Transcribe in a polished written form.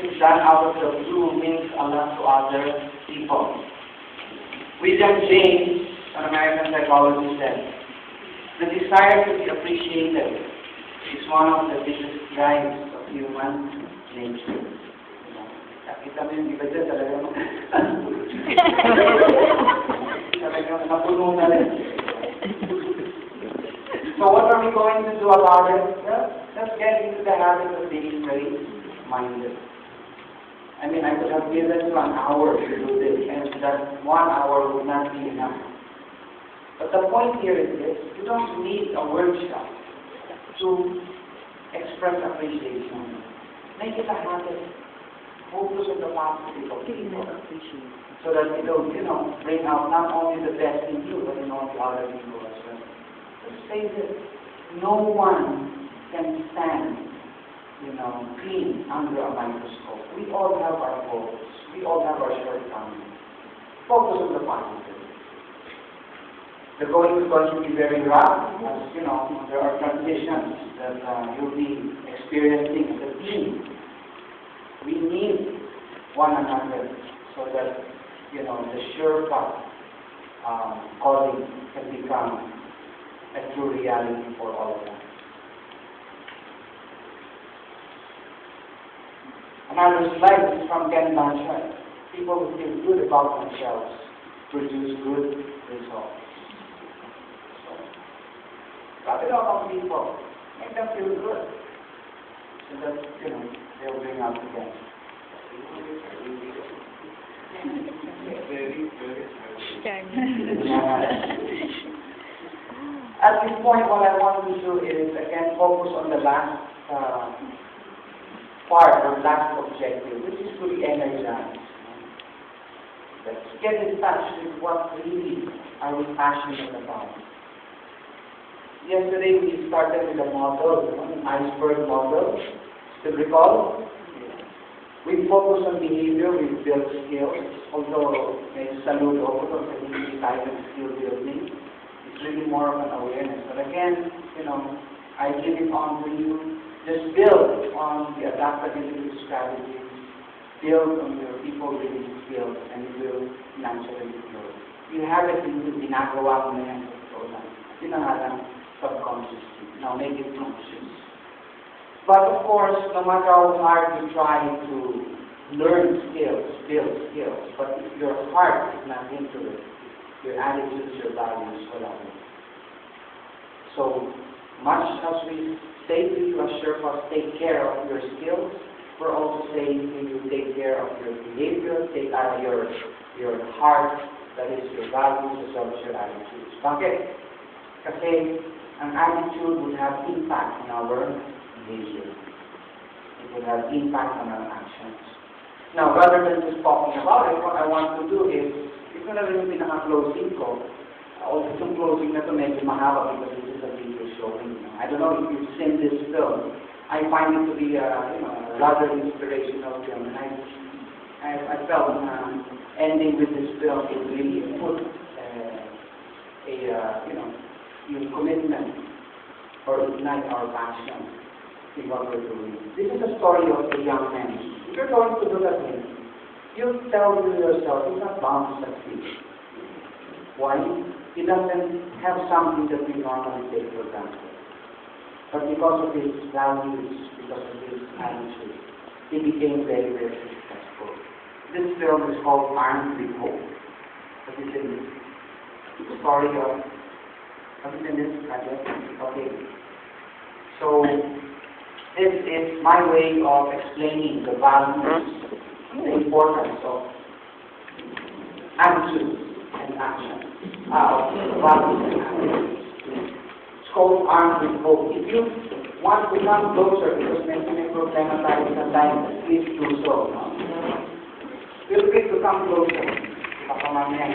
is done out of the blue means a lot to other people. William James, an American psychologist, said, "The desire to be appreciated is one of the biggest drives of human nature." Nakita mo yung iba dyan, talagang napuno na rin. So what are we going to do about it? Well, let's get into the habit of being very minded. I mean, I could have given you an hour to do this, and that 1 hour would not be enough. But the point here is this: you don't need a workshop to express appreciation. Make it a habit. Focus on the positive of people, so that it will, bring out not only the best in you, but in all the other people as well. Let's say this: no one can stand, clean under a microscope. We all have our faults. We all have our shortcomings. Focus on the positive. The going is going to be very rough, as there are transitions that you'll be experiencing as a team. We need one another so that the Sherpa calling can become a true reality for all of us. Another slide is from Ken Blanchard. People who feel good about themselves produce good results. So, rub it out on people. Make them feel good. So that, they'll bring out the best. At this point, what I want to do is, again, focus on the last part, or last objective, which is to re-energize. Let's get in touch with what really are we passionate about. Yesterday, we started with a model, an iceberg model. Still recall? We focus on behavior, we build skills, although may salute also because I think we type of skill building. It's really more of an awareness. But again, I give it on to you. Just build on the adaptability strategies, build on your people building skills, and you will naturally grow. You have it in the ginagawa mo na yan. Pinangalan subconsciously. Now make it conscious. But of course, no matter how hard you try to learn skills, build skills, but if your heart is not into it, your attitudes, your values will not. So much as we say to you as Sherpas, take care of your skills, we're also saying to you, take care of your behavior, take care of your heart, that is your values as well as your attitudes. Bakit? Kasi ang attitude would have impact on our behavior. It would have impact on our actions. Now, rather than just talking about it, what I want to do is, ito na rin yung pinaka-closing ko. Also, itong closing na ito medyo mahaba because this is a video showing. I don't know if you've seen this film. I find it to be a rather inspirational film. And I felt ending with this film, it really put yung commitment or ignite our passion in what we're doing. This is a story of a young man. If you're going to do that thing, you tell yourself he's not bound to succeed. Why? He doesn't have something that we normally take for granted. But because of his values, because of his attitude, he became very, very successful. This film is called Armed with Hope. What is it? It's a story of, what is in this project? Okay. So, this is my way of explaining the values, the importance of attitude and action. Values and attitudes. It's called Armed with Hope. If you want to come closer, because may problema tayo sa time, please do so. Feel free to come closer. Baka mamaya